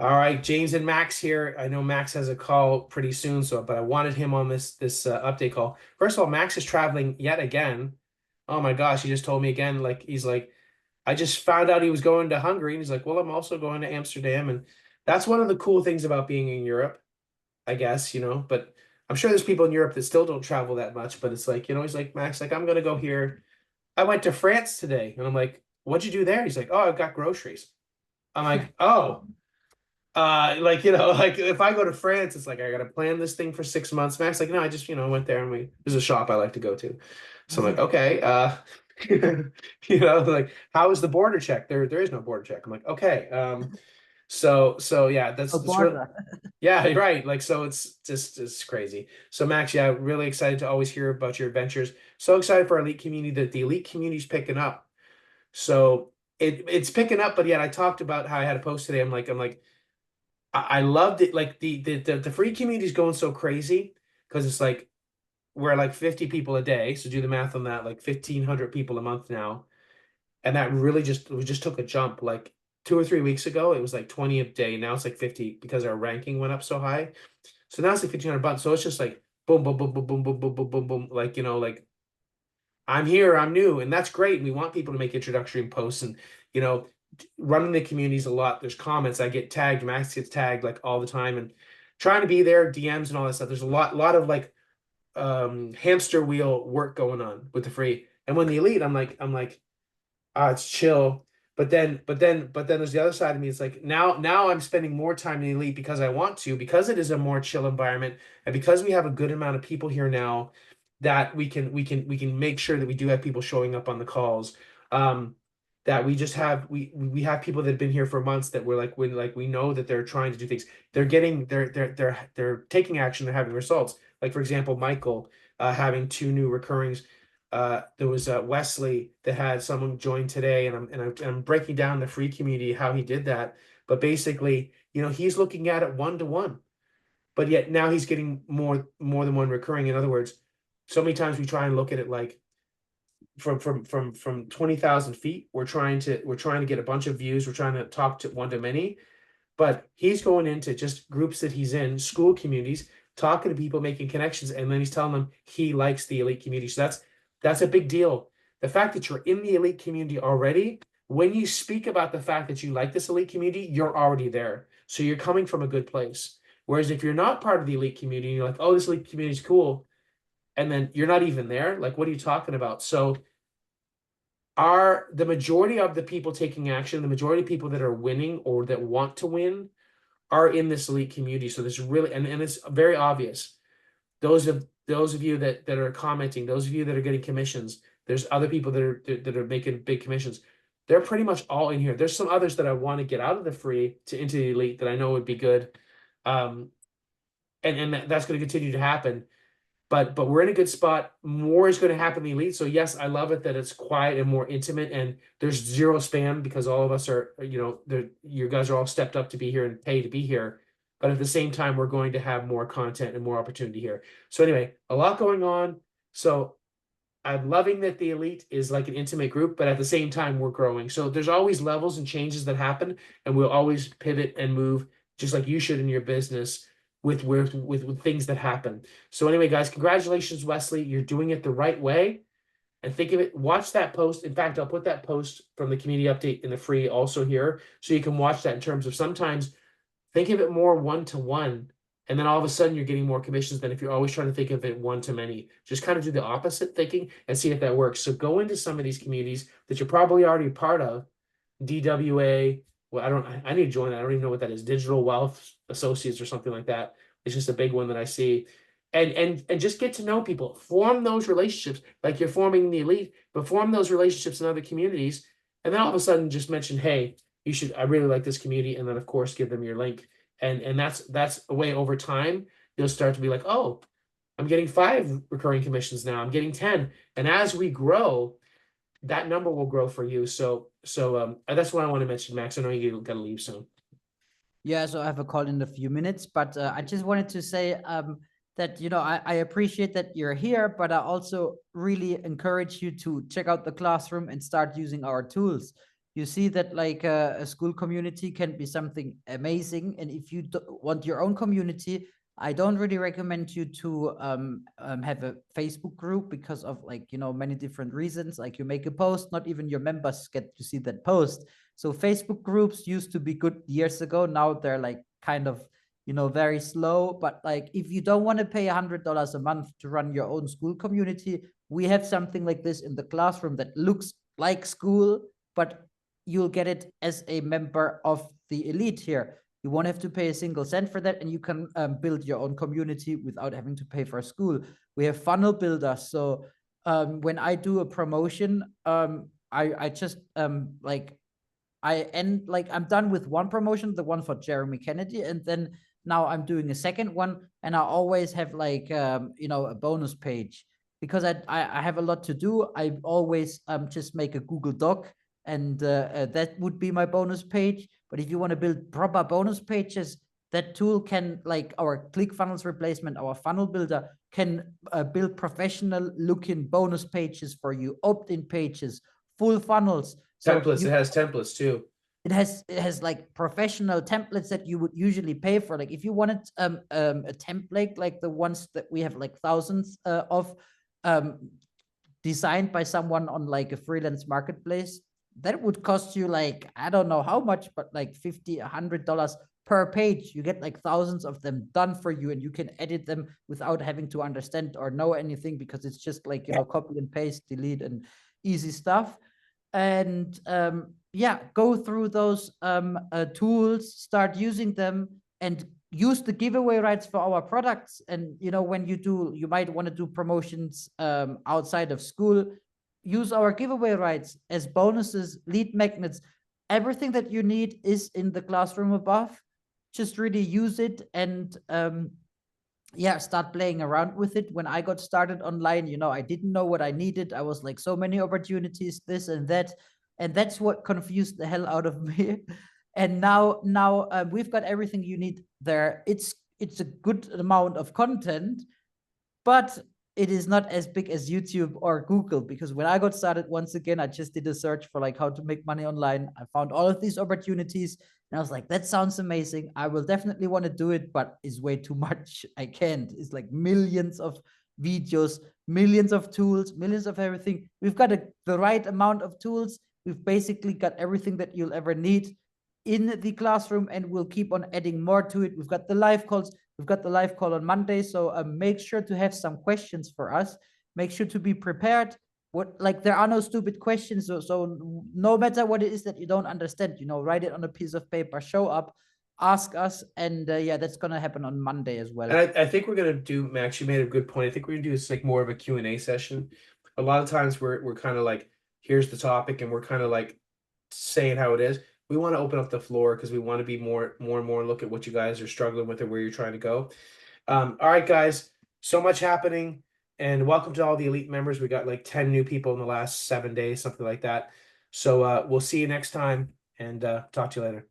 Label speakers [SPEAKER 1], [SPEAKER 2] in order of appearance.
[SPEAKER 1] All right, James and Max here. I know Max has a call pretty soon, but I wanted him on this update call. First of all, Max is traveling yet again. Oh my gosh, he just told me again. Like he's like, I just found out he was going to Hungary, and he's like, well, I'm also going to Amsterdam, and that's one of the cool things about being in Europe, I guess, But I'm sure there's people in Europe that still don't travel that much. But it's like, he's like, Max, like I'm gonna go here. I went to France today, and I'm like, what'd you do there? He's like, oh, I've got groceries. I'm like, oh. Like, like if I go to France, it's like I gotta plan this thing for 6 months. Max, like, no, I just, went there and there's a shop I like to go to. So I'm like, okay, like how is the border check? There is no border check. I'm like, okay. So yeah,
[SPEAKER 2] Oh,
[SPEAKER 1] that's real.
[SPEAKER 2] border.
[SPEAKER 1] Yeah, right. Like, so it's crazy. So Max, yeah, really excited to always hear about your adventures. So excited for our elite community that the elite community is picking up. So it's picking up, but yet I talked about how I had a post today. I'm like, I loved it. Like the free community is going so crazy because it's like we're like 50 people a day. So do the math on that, like 1,500 people a month now. And that really we just took a jump. Like 2 or 3 weeks ago, it was like 20 a day. Now it's like 50 because our ranking went up so high. So now it's like 1,500 bucks. So it's just like boom, boom, boom, boom, boom, boom, boom, boom, boom, boom. Like, like I'm here, I'm new, and that's great. And we want people to make introductory posts and, you know, running the communities a lot. There's comments. I get tagged, Max gets tagged like all the time and trying to be there, DMs and all that stuff. There's a lot of like hamster wheel work going on with the free. And when the elite, I'm like, ah, it's chill. But then there's the other side of me. It's like now I'm spending more time in the elite because I want to, because it is a more chill environment, and because we have a good amount of people here now that we can make sure that we do have people showing up on the calls. That we just have we have people that have been here for months that we're like when like we know that they're trying to do things. They're taking action, they're having results. Like for example, Michael having 2 new recurrings. There was Wesley that had someone join today, and I'm breaking down the free community how he did that. But basically, he's looking at it 1 to 1, but yet now he's getting more than one recurring. In other words, so many times we try and look at it like from 20,000 feet. We're trying to get a bunch of views. We're trying to talk to one to many, but he's going into just groups that he's in, school communities, talking to people, making connections, and then he's telling them he likes the elite community. So that's a big deal. The fact that you're in the elite community already, when you speak about the fact that you like this elite community, you're already there. So you're coming from a good place. Whereas if you're not part of the elite community, you're like, oh, this elite community is cool, and then you're not even there, like, what are you talking about? So are the majority of the people taking action, the majority of people that are winning or that want to win are in this elite community. So there's really, and it's very obvious. Those of you that are commenting, those of you that are getting commissions, there's other people that are making big commissions. They're pretty much all in here. There's some others that I want to get out of the free to into the elite that I know would be good. Um, and that's going to continue to happen. But we're in a good spot. More is going to happen in the elite. So yes, I love it that it's quiet and more intimate, and there's zero spam because all of us are, you guys are all stepped up to be here and pay to be here. But at the same time, we're going to have more content and more opportunity here. So anyway, a lot going on. So I'm loving that the elite is like an intimate group, but at the same time, we're growing. So there's always levels and changes that happen, and we'll always pivot and move, just like you should in your business with things that happen. So anyway, guys, congratulations, Wesley. You're doing it the right way. And think of it, watch that post. In fact, I'll put that post from the community update in the free also here, so you can watch that in terms of sometimes think of it more 1 to 1, and then all of a sudden you're getting more commissions than if you're always trying to think of it 1 to many. Just kind of do the opposite thinking and see if that works. So go into some of these communities that you're probably already part of. DWA. Well, I need to join that. I don't even know what that is. Digital Wealth Associates or something like that. It's just a big one that I see. And just get to know people. Form those relationships like you're forming the elite, but form those relationships in other communities. And then all of a sudden just mention, hey, I really like this community. And then of course give them your link. And that's a way over time, you'll start to be like, oh, I'm getting 5 recurring commissions now. I'm getting 10. And as we grow, that number will grow for you. So that's what I want to mention, Max. I know you got to leave soon.
[SPEAKER 2] Yeah, so I have a call in a few minutes, but I just wanted to say that, I appreciate that you're here, but I also really encourage you to check out the classroom and start using our tools. you see that like a school community can be something amazing. And if you want your own community, I don't really recommend you to have a Facebook group because of like, you know, many different reasons. Like you make a post, not even your members get to see that post. So Facebook groups used to be good years ago. Now they're like kind of, you know, very slow. But like if you don't want to pay $100 a month to run your own school community, we have something like this in the classroom that looks like school, but you'll get it as a member of the elite here. You won't have to pay a single cent for that, and you can build your own community without having to pay for a school. We have funnel builders. So when I do a promotion, I just like I'm done with one promotion, the one for Jeremy Kennedy, and then now I'm doing a second one, and I always have like you know, a bonus page because I have a lot to do. I always just make a Google Doc, and that would be my bonus page. But if you want to build proper bonus pages, that tool can, like our ClickFunnels replacement, our funnel builder can build professional looking bonus pages for you, opt-in pages, full funnels. So
[SPEAKER 1] Templates. It has templates too.
[SPEAKER 2] it has like professional templates that you would usually pay for. Like if you wanted a template like the ones that we have like thousands of designed by someone on like a freelance marketplace, that would cost you like, I don't know how much, but like $50, $100 per page. You get like thousands of them done for you, and you can edit them without having to understand or know anything, because it's just like, you know, copy and paste, delete, and easy stuff. And yeah, go through those tools, start using them, and use the giveaway rights for our products. And you know, when you might want to do promotions outside of school, use our giveaway rights as bonuses, lead magnets. Everything that you need is in the classroom above. Just really use it, and yeah, start playing around with it. When I got started online, you know, I didn't know what I needed. I was like, so many opportunities, this and that, and that's what confused the hell out of me. And now we've got everything you need there. It's a good amount of content, but it is not as big as YouTube or Google, because when I got started, once again, I just did a search for like how to make money online. I found all of these opportunities, and I was like, that sounds amazing. I will definitely want to do it, but it's way too much. I can't. It's like millions of videos, millions of tools, millions of everything. We've got the right amount of tools. We've basically got everything that you'll ever need in the classroom, and we'll keep on adding more to it. We've got the live calls. We've got the live call on Monday, so make sure to have some questions for us. Make sure to be prepared. Like there are no stupid questions, so no matter what it is that you don't understand, you know, write it on a piece of paper, show up, ask us, and yeah, that's gonna happen on Monday as well.
[SPEAKER 1] And I think we're gonna do, Max, you made a good point. I think we're gonna do this like more of a Q&A session. A lot of times we're kind of like, here's the topic, and we're kind of like saying how it is. We want to open up the floor because we want to be more and more look at what you guys are struggling with and where you're trying to go. All right, guys, so much happening, and welcome to all the elite members. We got like 10 new people in the last 7 days, something like that. So we'll see you next time, and talk to you later.